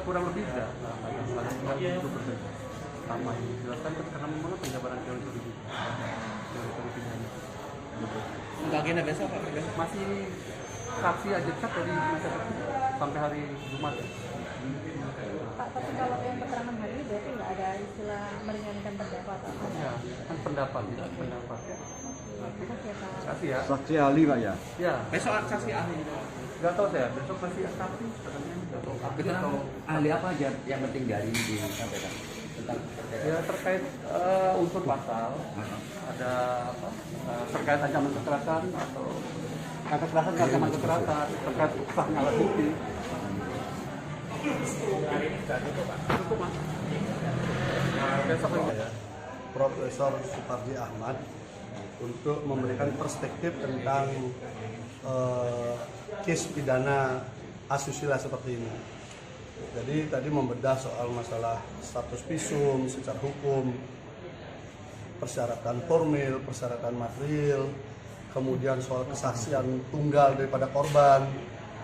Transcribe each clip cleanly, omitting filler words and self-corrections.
Kurang lebih tidak, nggak begitu persen. Sama ini jelaskan karena memang penjabaran teori pidana. Untuk agenda besok Pak? Masih saksi aja cek dari sampai hari Jumat. Pak, tapi kalau yang keterangan hari ini berarti nggak ada istilah meringankan terdakwa atau apa? Ya, kan pendapat, tidak pendapat. Makasih ya Pak. Kasih ya. Saksi ahli Pak ya? Ya, Besok saksi ahli. nggak tahu saya. Besok masih saksi, katanya nggak tahu. Keterangan ahli apa aja yang penting dari ini disampaikan tentang Ya terkait unsur pasal, ada apa? Terkait ancaman kekerasan atau kekerasan ancaman kekerasan, terkait sahnya alat bukti. Cukup mas. Besok Saya, Profesor Suparji Ahmad, untuk memberikan perspektif tentang case pidana asusila seperti ini. Jadi tadi membedah soal masalah status visum secara hukum, persyaratan formil, persyaratan material, kemudian soal kesaksian tunggal daripada korban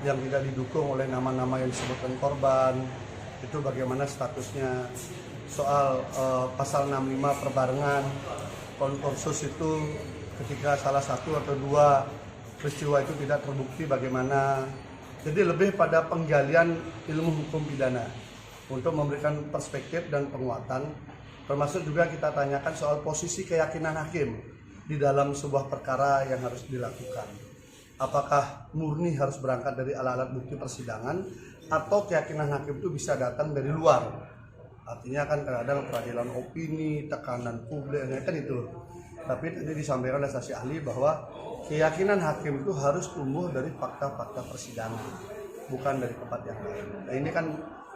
yang tidak didukung oleh nama-nama yang disebutkan korban, itu bagaimana statusnya. Soal pasal 65 perbarengan, konkursus itu ketika salah satu atau dua peristiwa itu tidak terbukti bagaimana. Jadi lebih pada penggalian ilmu hukum pidana untuk memberikan perspektif dan penguatan, termasuk juga kita tanyakan soal posisi keyakinan hakim di dalam sebuah perkara yang harus dilakukan. Apakah murni harus berangkat dari alat-alat bukti persidangan atau keyakinan hakim itu bisa datang dari luar? Artinya kan kadang-kadang peradilan opini, tekanan publik, kan itu. Tapi tadi disampaikan oleh saksi ahli bahwa keyakinan hakim itu harus tumbuh dari fakta-fakta persidangan, bukan dari tempat yang lain. Nah ini kan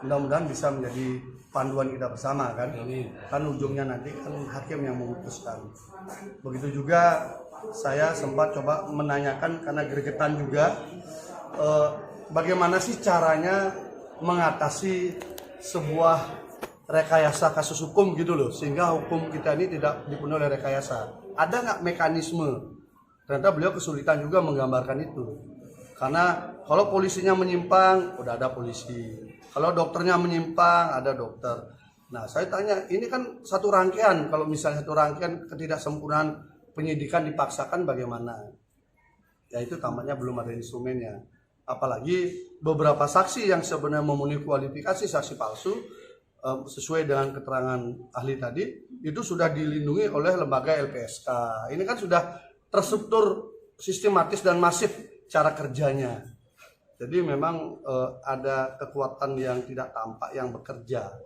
mudah-mudahan bisa menjadi panduan kita bersama kan. Kan ujungnya nanti kan hakim yang memutuskan. Begitu juga saya sempat coba menanyakan karena gregetan juga bagaimana sih caranya mengatasi sebuah rekayasa kasus hukum gitu loh, sehingga hukum kita ini tidak dipenuhi oleh rekayasa. Ada nggak mekanisme? Ternyata beliau kesulitan juga menggambarkan itu. Karena kalau polisinya menyimpang, udah ada polisi. Kalau dokternya menyimpang, ada dokter. Nah, saya tanya, ini kan satu rangkaian. Kalau misalnya satu rangkaian ketidaksempurnaan penyidikan dipaksakan bagaimana? Ya itu tampaknya belum ada instrumennya. Apalagi beberapa saksi yang sebenarnya memenuhi kualifikasi saksi palsu, sesuai dengan keterangan ahli tadi, itu sudah dilindungi oleh lembaga LPSK. Ini kan sudah terstruktur sistematis dan masif cara kerjanya. Jadi memang ada kekuatan yang tidak tampak yang bekerja.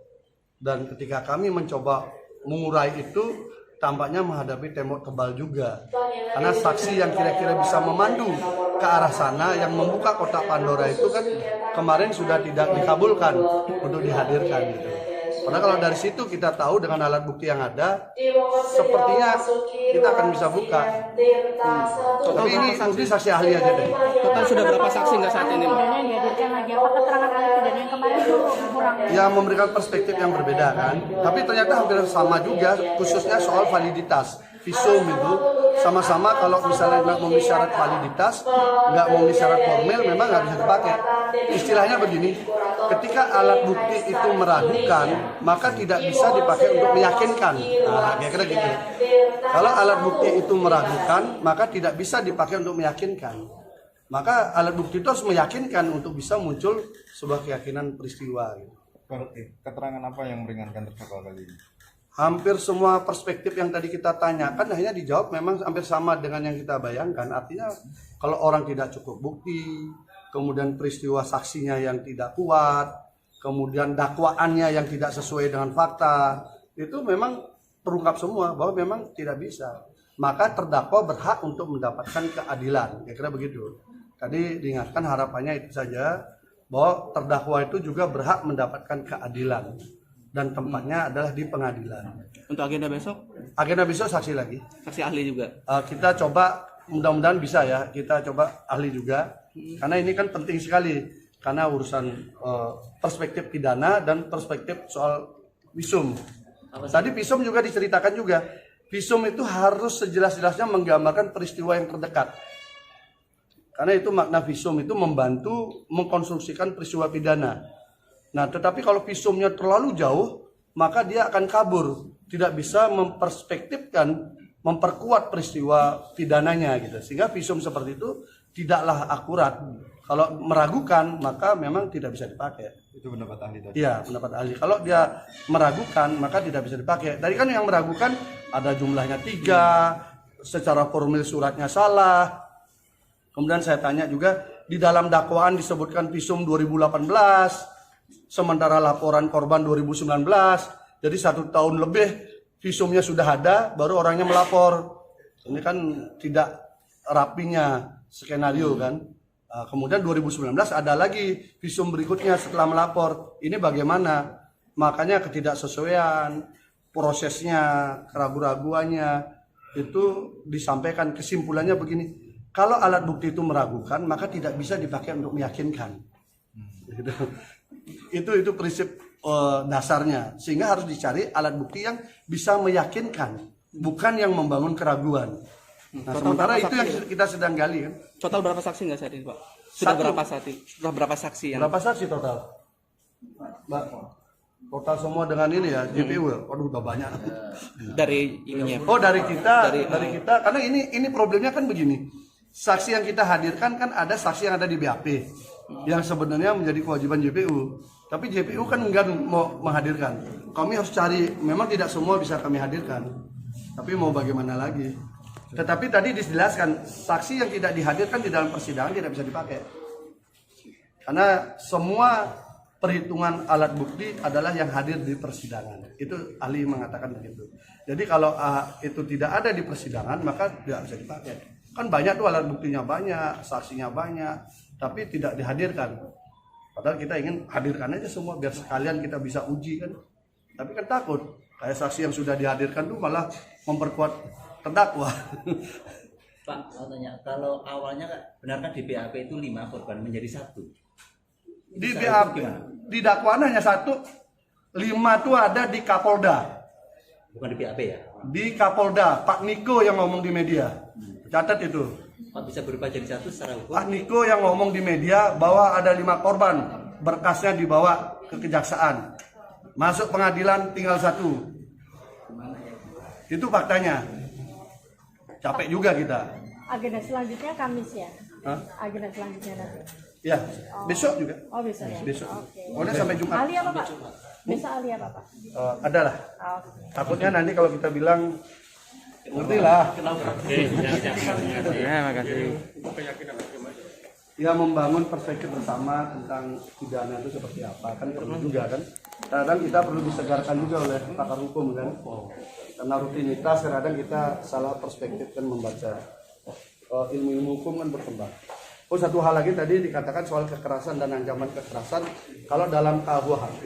Dan ketika kami mencoba mengurai itu, tampaknya menghadapi tembok tebal juga. Karena saksi yang kira-kira bisa memandu ke arah sana, yang membuka kotak Pandora itu kan kemarin sudah tidak dikabulkan untuk dihadirkan gitu. Karena kalau dari situ kita tahu dengan alat bukti yang ada, sepertinya kita akan bisa buka. Tapi ini mungkin saksi ahli aja deh. Total sudah berapa saksi nggak saat ini? Pidana yang dihadirkan lagi, apa keterangan ahli pidana yang kemarin itu kurang? Ya memberikan perspektif yang berbeda kan. Tapi ternyata hampir sama juga, khususnya soal validitas. Visum itu sama-sama kalau misalnya nggak memenuhi syarat validitas, nggak memenuhi syarat formil, memang nggak bisa dipakai. Istilahnya begini, ketika alat bukti itu meragukan, maka tidak bisa dipakai untuk meyakinkan. Nah, kira-kira gitu. Kalau alat bukti itu meragukan, maka tidak bisa dipakai untuk meyakinkan. Maka alat bukti itu harus meyakinkan untuk bisa muncul sebuah keyakinan peristiwa. Keterangan apa yang meringankan terdakwa kali ini? Hampir semua perspektif yang tadi kita tanyakan akhirnya dijawab memang hampir sama dengan yang kita bayangkan. Artinya kalau orang tidak cukup bukti, kemudian peristiwa saksinya yang tidak kuat, kemudian dakwaannya yang tidak sesuai dengan fakta, itu memang terungkap semua bahwa memang tidak bisa. Maka terdakwa berhak untuk mendapatkan keadilan. Kira-kira begitu. Tadi diingatkan harapannya itu saja, bahwa terdakwa itu juga berhak mendapatkan keadilan. Dan tempatnya adalah di pengadilan. Untuk agenda besok? Agenda besok saksi lagi. Saksi ahli juga? Kita coba, mudah-mudahan bisa ya, kita coba ahli juga. Karena ini kan penting sekali. Karena urusan perspektif pidana dan perspektif soal visum. Tadi visum juga diceritakan juga. Visum itu harus sejelas-jelasnya menggambarkan peristiwa yang terdekat. Karena itu makna visum itu membantu mengkonstruksikan peristiwa pidana. Nah, tetapi kalau visumnya terlalu jauh, maka dia akan kabur, tidak bisa memperspektifkan, memperkuat peristiwa pidananya gitu. Sehingga visum seperti itu tidaklah akurat. Kalau meragukan, maka memang tidak bisa dipakai. Itu pendapat ahli tadi. Iya, pendapat ahli. Kalau dia meragukan, maka tidak bisa dipakai. Tadi kan yang meragukan ada jumlahnya 3, secara formil suratnya salah. Kemudian saya tanya juga, di dalam dakwaan disebutkan visum 2018, sementara laporan korban 2019. Jadi 1 tahun lebih visumnya sudah ada, baru orangnya melapor. Ini kan tidak rapinya skenario kan. Kemudian 2019 ada lagi visum berikutnya setelah melapor. Ini bagaimana? Makanya ketidaksesuaian, prosesnya, keraguan-raguannya itu disampaikan. Kesimpulannya begini, kalau alat bukti itu meragukan, maka tidak bisa dipakai untuk meyakinkan. Itu prinsip dasarnya. Sehingga harus dicari alat bukti yang bisa meyakinkan, bukan yang membangun keraguan. Nah, sementara itu yang kita sedang gali kan. Total berapa saksi nggak saat ini, Pak? Sudah berapa saksi? Sudah berapa saksi yang? Berapa saksi total? Mbak, total semua dengan ini ya, JPU ya? Waduh, udah banyak. Dari ininya. Oh, dari kita, dari kita. Karena ini problemnya kan begini. Saksi yang kita hadirkan kan ada saksi yang ada di BAP, yang sebenarnya menjadi kewajiban JPU. Tapi JPU kan enggak mau menghadirkan. Kami harus cari, memang tidak semua bisa kami hadirkan. Tapi mau bagaimana lagi? Tetapi tadi dijelaskan, saksi yang tidak dihadirkan di dalam persidangan tidak bisa dipakai. Karena semua perhitungan alat bukti adalah yang hadir di persidangan. Itu ahli mengatakan begitu. Jadi kalau itu tidak ada di persidangan, maka tidak bisa dipakai. Kan banyak tuh alat buktinya banyak, saksinya banyak, tapi tidak dihadirkan. Padahal kita ingin hadirkan aja semua biar sekalian kita bisa uji kan. Tapi kan takut, kayak saksi yang sudah dihadirkan tuh malah memperkuat terdakwa. Pak, mau tanya, kalau awalnya benarkah di BAP itu 5 korban menjadi 1? Di BAP, di dakwaan hanya 1, 5 tuh ada di Kapolda. Bukan di BAP ya? Di Kapolda, Pak Niko yang ngomong di media. Catat itu. Pak, bisa berubah jadi 1 secara hukum? Pak Niko yang ngomong di media bahwa ada 5 korban, berkasnya dibawa ke kejaksaan. Masuk pengadilan tinggal 1. Itu faktanya. Capek juga kita. Agenda selanjutnya Kamis ya? Hah? Agenda selanjutnya nanti? Ya, besok juga. Oh besok ya? Besok. Oke. Udah sampai Jumat. Ahli apa Pak? Besok ahli apa Pak? Adalah. Oke. Takutnya nanti kalau kita bilang, ngerti lah. Ya, makasih. Ya membangun perspektif bersama tentang pidana itu seperti apa. Kan perlu juga kan. Kadang kita perlu disegarkan juga oleh pakar hukum kan. Karena rutinitas kadang kita salah perspektif kan membaca. Ilmu-ilmu hukum kan berkembang. Oh, satu hal lagi tadi dikatakan soal kekerasan dan ancaman kekerasan. Kalau dalam KUHP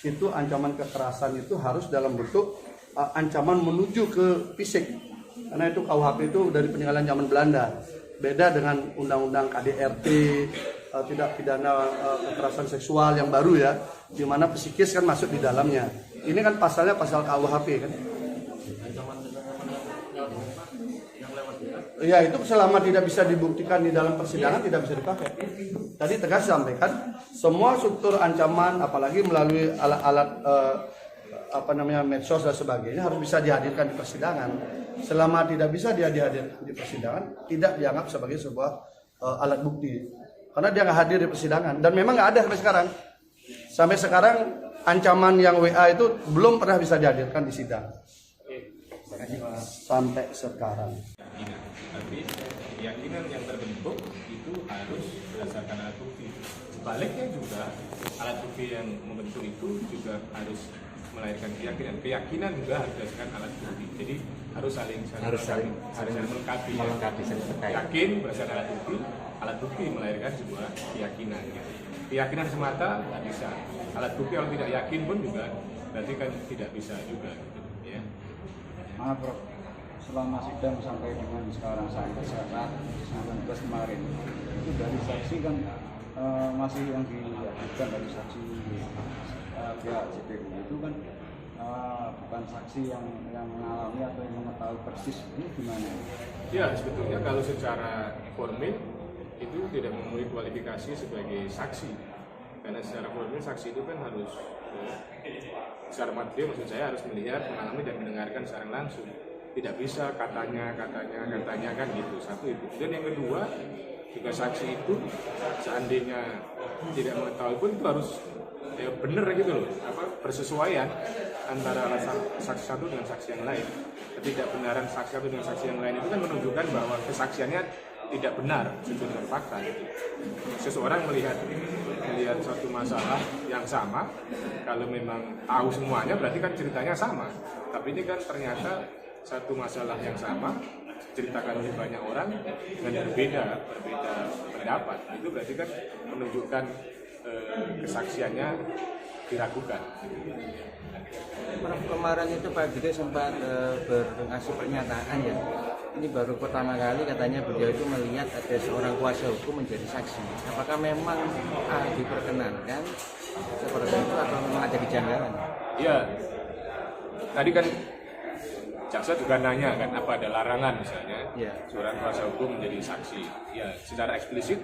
itu ancaman kekerasan itu harus dalam bentuk ancaman menuju ke fisik. Karena itu KUHP itu dari peninggalan zaman Belanda. Beda dengan undang-undang KDRT, tidak pidana kekerasan seksual yang baru ya, di mana psikis kan masuk di dalamnya. Ini kan pasalnya pasal KUHP kan. Ya itu selama tidak bisa dibuktikan di dalam persidangan tidak bisa dipakai. Tadi tegas sampaikan semua struktur ancaman apalagi melalui alat-alat medsos dan sebagainya harus bisa dihadirkan di persidangan. Selama tidak bisa dia dihadirkan di persidangan tidak dianggap sebagai sebuah alat bukti. Karena dia nggak hadir di persidangan dan memang nggak ada sampai sekarang. Sampai sekarang ancaman yang WA itu belum pernah bisa dihadirkan di sidang. Sampai sekarang. Tapi keyakinan yang terbentuk itu harus berdasarkan alat bukti. Sebaliknya juga alat bukti yang membentuk itu juga harus melahirkan keyakinan. Keyakinan juga harus berdasarkan alat bukti. Jadi harus saling melengkapi. Yakin berdasarkan alat bukti melahirkan sebuah keyakinan. Keyakinan semata tidak bisa. Alat bukti kalau tidak yakin pun juga berarti kan tidak bisa juga. Ya. Maaf Prof, selama sidang sampai dengan sekarang sampai saat 19 kemarin itu dari saksi kan masih yang dihadirkan dari saksi pihak JPU itu kan bukan saksi yang mengalami atau yang mengetahui persis, ini gimana? Ya sebetulnya kalau secara formil itu tidak memenuhi kualifikasi sebagai saksi Karena secara formil saksi itu kan harus secara material, maksud saya harus melihat, mengalami dan mendengarkan secara langsung. Tidak bisa katanya kan gitu. Satu itu. Dan yang kedua, juga saksi itu seandainya tidak mengetahui pun itu harus benar gitu loh, bersesuaian antara alasan saksi satu dengan saksi yang lain. Ketidakbenaran saksi satu dengan saksi yang lain itu kan menunjukkan bahwa kesaksiannya tidak benar sesuai dengan fakta. Seseorang melihat suatu masalah yang sama, kalau memang tahu semuanya berarti kan ceritanya sama. Tapi ini kan ternyata satu masalah yang sama ceritakan oleh banyak orang dan berbeda pendapat. Itu berarti kan menunjukkan kesaksiannya diragukan. Kemarin itu Pak Gede sempat berngasih pernyataan ya. Ini baru pertama kali katanya beliau itu melihat ada seorang kuasa hukum menjadi saksi. Apakah memang diperkenankan seperti itu atau memang ada kejanggalan? Ya, tadi kan jaksa juga nanya kan apa ada larangan misalnya seorang kuasa hukum menjadi saksi. Ya, secara eksplisit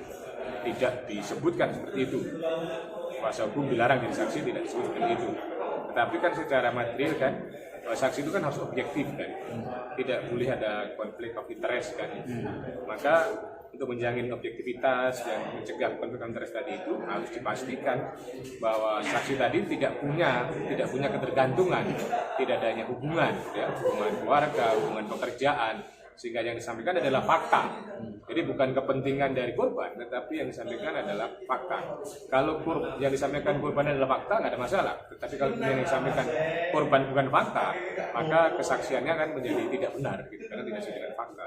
tidak disebutkan seperti itu. Kuasa hukum dilarang jadi saksi, tidak disebut seperti itu. Tetapi kan secara material kan saksi itu kan harus objektif kan, tidak boleh ada konflik of interest kan. Maka untuk menjamin objektivitas dan mencegah konflik of interest tadi itu harus dipastikan bahwa saksi tadi tidak punya ketergantungan, tidak adanya hubungan keluarga, hubungan pekerjaan, sehingga yang disampaikan adalah fakta. Jadi bukan kepentingan dari korban, tetapi yang disampaikan adalah fakta. Kalau yang disampaikan korban adalah fakta, nggak ada masalah. Tetapi kalau yang disampaikan korban bukan fakta, maka kesaksiannya kan menjadi tidak benar, gitu, karena tidak sesuai dengan fakta.